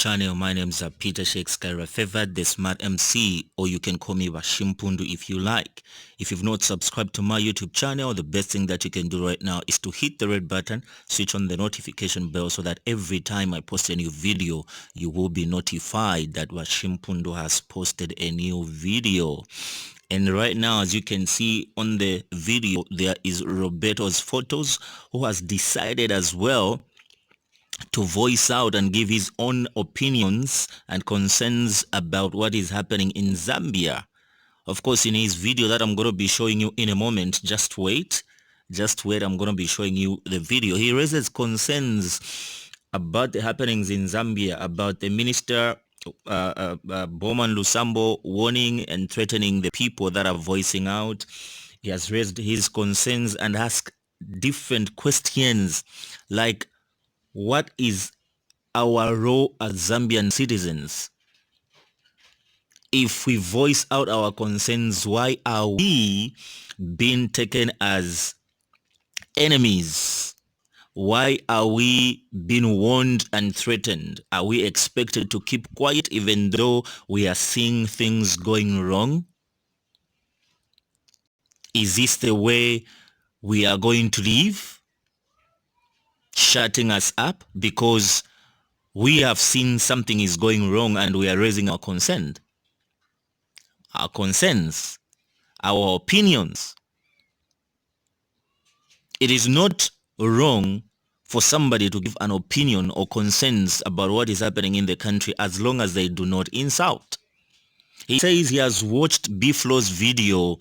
channel. My name is Peter Sheikh Skyra Favored, the Smart MC, or you can call me Washimpundu if you like. If you've not subscribed to my YouTube channel, the best thing that you can do right now is to hit the red button, switch on the notification bell so that every time I post a new video, you will be notified that Washimpundu has posted a new video. And right now, as you can see on the video, there is Roberto's photos, who has decided as well to voice out and give his own opinions and concerns about what is happening in Zambia. Of course, in his video that I'm going to be showing you in a moment, just wait, I'm going to be showing you the video. He raises concerns about the happenings in Zambia, about the minister Bowman Lusambo warning and threatening the people that are voicing out. He has raised his concerns and asked different questions like, what is our role as Zambian citizens? If we voice out our concerns, why are we being taken as enemies? Why are we being warned and threatened? Are we expected to keep quiet even though we are seeing things going wrong? Is this the way we are going to live? Shutting us up because we have seen something is going wrong and we are raising our concerns, our opinions. It is not wrong for somebody to give an opinion or concerns about what is happening in the country as long as they do not insult. He says he has watched B-Flow's video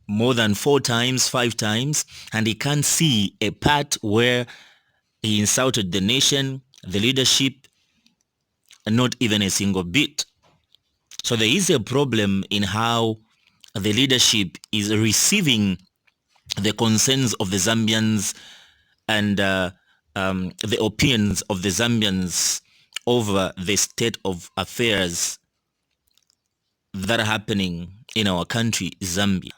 more than 4 times, 5 times, and he can't see a part where he insulted the nation, the leadership, and not even a single bit. So there is a problem in how the leadership is receiving the concerns of the Zambians and the opinions of the Zambians over the state of affairs that are happening in our country, Zambia.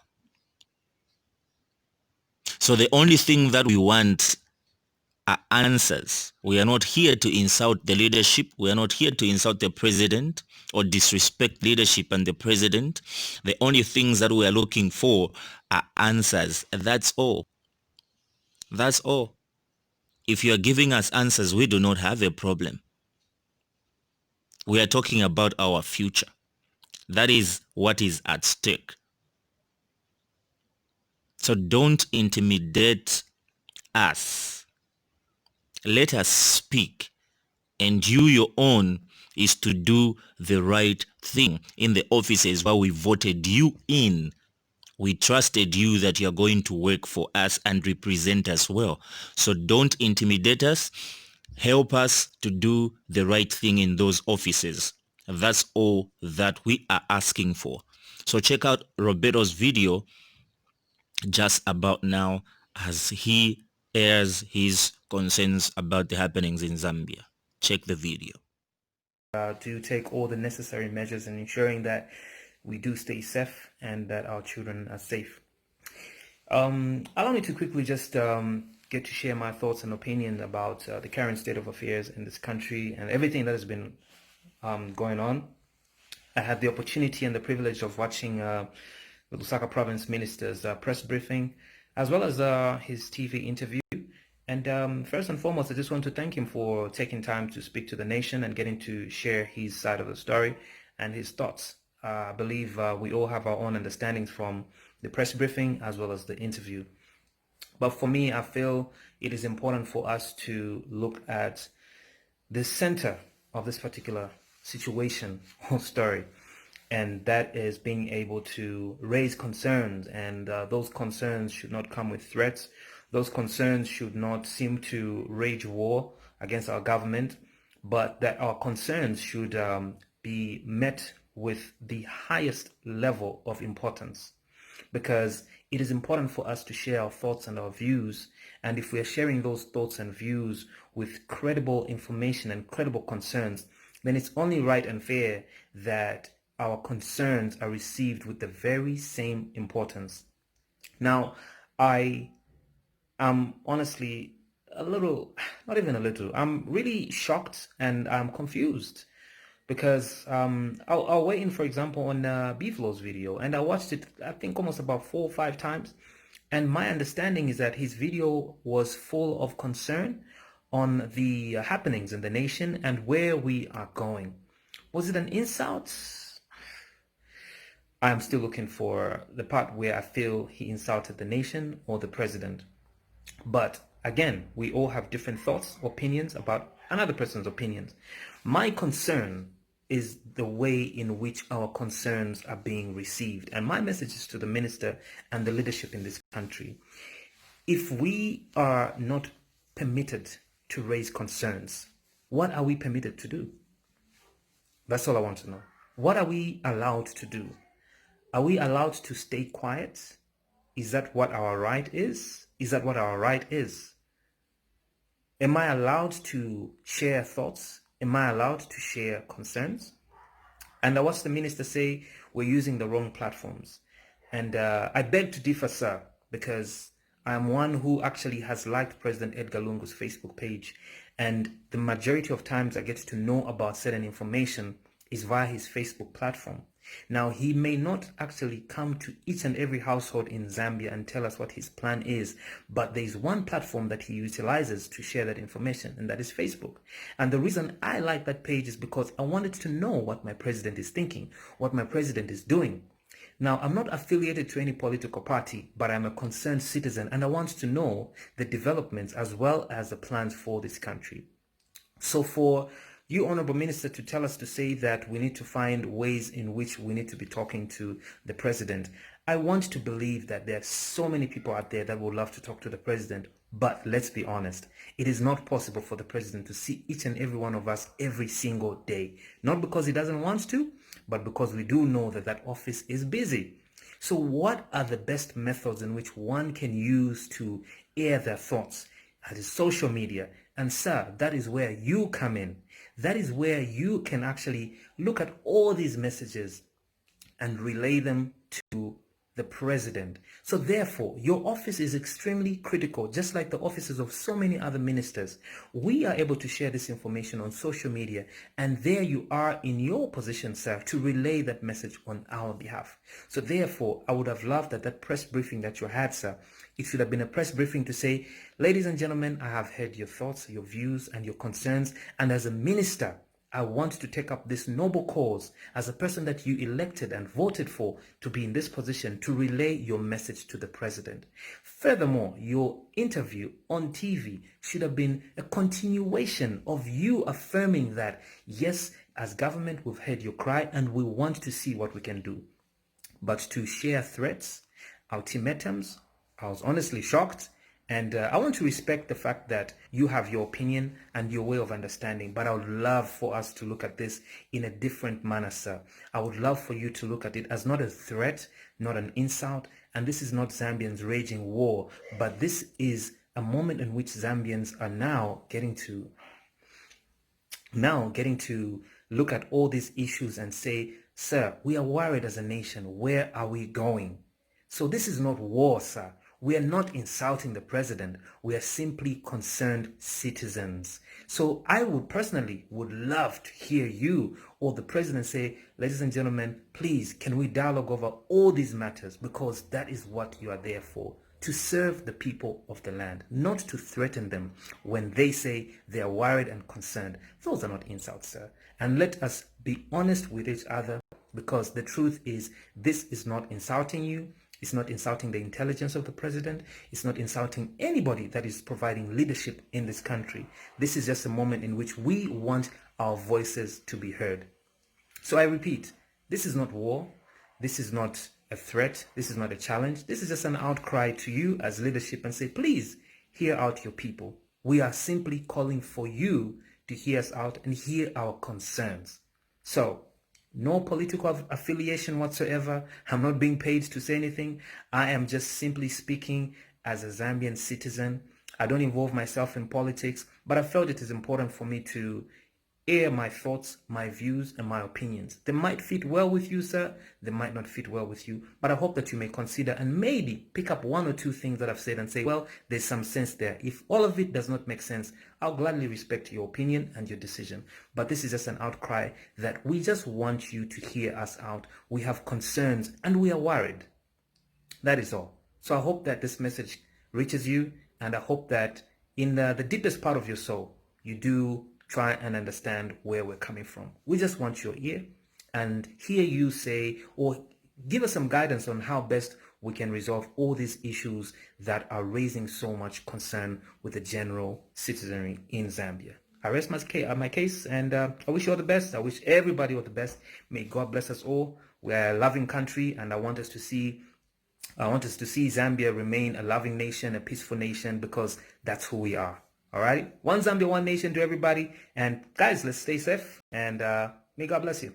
So the only thing that we want are answers. We are not here to insult the leadership. We are not here to insult the president or disrespect leadership and the president. The only things that we are looking for are answers. That's all. That's all. If you are giving us answers, we do not have a problem. We are talking about our future. That is what is at stake. So don't intimidate us. Let us speak. And you, your own, is to do the right thing in the offices where we voted you in. We trusted you that you're going to work for us and represent us well. So don't intimidate us. Help us to do the right thing in those offices. That's all that we are asking for. So check out Roberto's video just about now as he airs his concerns about the happenings in Zambia. Check the video. To take all the necessary measures in ensuring that we do stay safe and that our children are safe. Allow me to quickly just get to share my thoughts and opinions about the current state of affairs in this country and everything that has been going on. I had the opportunity and the privilege of watching the Lusaka province minister's press briefing, as well as his TV interview. And first and foremost, I just want to thank him for taking time to speak to the nation and getting to share his side of the story and his thoughts. I believe we all have our own understandings from the press briefing as well as the interview. But for me, I feel it is important for us to look at the center of this particular situation or story, and that is being able to raise concerns, and those concerns should not come with threats. Those concerns should not seem to wage war against our government, but that our concerns should be met with the highest level of importance, because it is important for us to share our thoughts and our views. And if we are sharing those thoughts and views with credible information and credible concerns, then it's only right and fair that our concerns are received with the very same importance. Now, I am honestly a little, not even a little, I'm really shocked and I'm confused because I'll weigh in, for example, on Beeflow's video, and I watched it, I think, almost about 4 or 5 times. And my understanding is that his video was full of concern on the happenings in the nation and where we are going. Was it an insult? I'm still looking for the part where I feel he insulted the nation or the president. But again, we all have different thoughts, opinions about another person's opinions. My concern is the way in which our concerns are being received. And my message is to the minister and the leadership in this country. If we are not permitted to raise concerns, what are we permitted to do? That's all I want to know. What are we allowed to do? Are we allowed to stay quiet? Is that what our right is? Is that what our right is? Am I allowed to share thoughts? Am I allowed to share concerns? And I watched the minister say we're using the wrong platforms. And I beg to differ, sir, because I'm one who actually has liked President Edgar Lungu's Facebook page. And the majority of times I get to know about certain information is via his Facebook platform. Now, he may not actually come to each and every household in Zambia and tell us what his plan is, but there is one platform that he utilizes to share that information, and that is Facebook. And the reason I like that page is because I wanted to know what my president is thinking, what my president is doing. Now, I'm not affiliated to any political party, but I'm a concerned citizen, and I want to know the developments as well as the plans for this country. So for you, Honorable Minister, to tell us to say that we need to find ways in which we need to be talking to the president, I want to believe that there are so many people out there that would love to talk to the president, but let's be honest, it is not possible for the president to see each and every one of us every single day. Not because he doesn't want to, but because we do know that that office is busy. So what are the best methods in which one can use to air their thoughts? That is social media. And sir, that is where you come in. That is where you can actually look at all these messages and relay them to the president. So therefore, your office is extremely critical, just like the offices of so many other ministers. We are able to share this information on social media, and there you are in your position, sir, to relay that message on our behalf. So therefore, I would have loved that press briefing that you had, sir, it should have been a press briefing to say, ladies and gentlemen, I have heard your thoughts, your views, and your concerns, and as a minister, I want to take up this noble cause as a person that you elected and voted for to be in this position to relay your message to the president. Furthermore, your interview on TV should have been a continuation of you affirming that, yes, as government, we've heard your cry and we want to see what we can do. But to share threats, ultimatums, I was honestly shocked. And I want to respect the fact that you have your opinion and your way of understanding, but I would love for us to look at this in a different manner, sir. I would love for you to look at it as not a threat, not an insult, and this is not Zambians raging war, but this is a moment in which Zambians are now getting to look at all these issues and say, sir, we are worried as a nation. Where are we going? So this is not war, sir. We are not insulting the president. We are simply concerned citizens. So I would personally love to hear you or the president say, ladies and gentlemen, please, can we dialogue over all these matters? Because that is what you are there for, to serve the people of the land, not to threaten them when they say they are worried and concerned. Those are not insults, sir. And let us be honest with each other, because the truth is, this is not insulting you. It's not insulting the intelligence of the president. It's not insulting anybody that is providing leadership in this country. This is just a moment in which we want our voices to be heard. So I repeat, this is not war. This is not a threat. This is not a challenge. This is just an outcry to you as leadership and say, please hear out your people. We are simply calling for you to hear us out and hear our concerns. So, no political affiliation whatsoever. I'm not being paid to say anything. I am just simply speaking as a Zambian citizen. I don't involve myself in politics, but I felt it is important for me to air my thoughts, my views, and my opinions. They might fit well with you, sir. They might not fit well with you. But I hope that you may consider and maybe pick up one or two things that I've said and say, well, there's some sense there. If all of it does not make sense, I'll gladly respect your opinion and your decision. But this is just an outcry that we just want you to hear us out. We have concerns and we are worried. That is all. So I hope that this message reaches you, and I hope that in the deepest part of your soul, you do try and understand where we're coming from. We just want your ear and hear you say, or give us some guidance on how best we can resolve all these issues that are raising so much concern with the general citizenry in Zambia. I rest my case, and I wish you all the best. I wish everybody all the best. May God bless us all. We are a loving country, and I want us to see Zambia remain a loving nation, a peaceful nation, because that's who we are. All right? One Zambia, one nation to everybody. And guys, let's stay safe, and may God bless you.